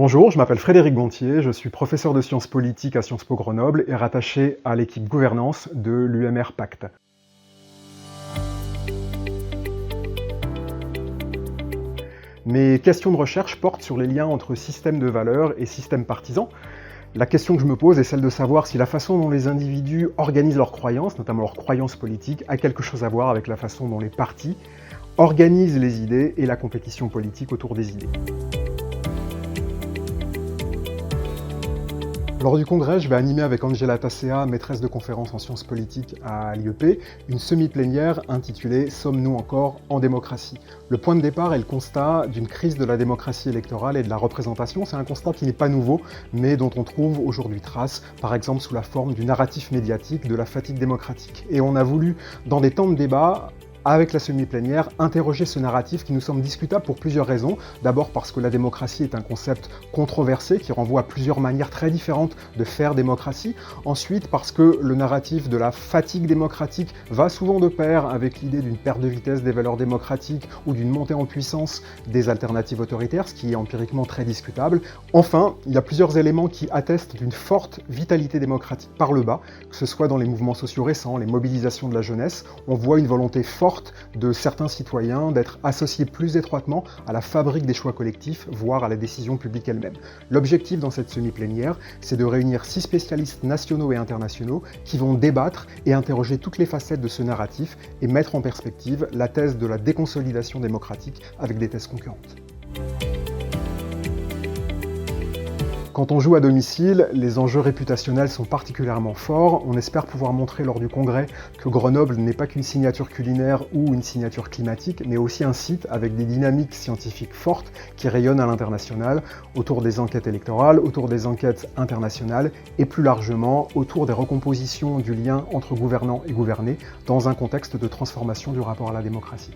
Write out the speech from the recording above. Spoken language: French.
Bonjour, je m'appelle Frédéric Gontier, je suis professeur de sciences politiques à Sciences Po Grenoble et rattaché à l'équipe gouvernance de l'UMR Pacte. Mes questions de recherche portent sur les liens entre système de valeurs et système partisan. La question que je me pose est celle de savoir si la façon dont les individus organisent leurs croyances, notamment leurs croyances politiques, a quelque chose à voir avec la façon dont les partis organisent les idées et la compétition politique autour des idées. Lors du congrès, je vais animer avec Angela Tassea, maîtresse de conférence en sciences politiques à l'IEP, une semi-plénière intitulée « Sommes-nous encore en démocratie ?» Le point de départ est le constat d'une crise de la démocratie électorale et de la représentation. C'est un constat qui n'est pas nouveau, mais dont on trouve aujourd'hui trace, par exemple sous la forme du narratif médiatique de la fatigue démocratique. Et on a voulu, dans des temps de débat, avec la semi-plénière, interroger ce narratif qui nous semble discutable pour plusieurs raisons. D'abord parce que la démocratie est un concept controversé qui renvoie à plusieurs manières très différentes de faire démocratie. Ensuite parce que le narratif de la fatigue démocratique va souvent de pair avec l'idée d'une perte de vitesse des valeurs démocratiques ou d'une montée en puissance des alternatives autoritaires, ce qui est empiriquement très discutable. Enfin, il y a plusieurs éléments qui attestent d'une forte vitalité démocratique par le bas, que ce soit dans les mouvements sociaux récents, les mobilisations de la jeunesse. On voit une volonté forte de certains citoyens d'être associés plus étroitement à la fabrique des choix collectifs, voire à la décision publique elle-même. L'objectif dans cette semi-plénière, c'est de réunir 6 spécialistes nationaux et internationaux qui vont débattre et interroger toutes les facettes de ce narratif et mettre en perspective la thèse de la déconsolidation démocratique avec des thèses concurrentes. Quand on joue à domicile, les enjeux réputationnels sont particulièrement forts. On espère pouvoir montrer lors du congrès que Grenoble n'est pas qu'une signature culinaire ou une signature climatique, mais aussi un site avec des dynamiques scientifiques fortes qui rayonnent à l'international, autour des enquêtes électorales, autour des enquêtes internationales et plus largement autour des recompositions du lien entre gouvernants et gouvernés dans un contexte de transformation du rapport à la démocratie.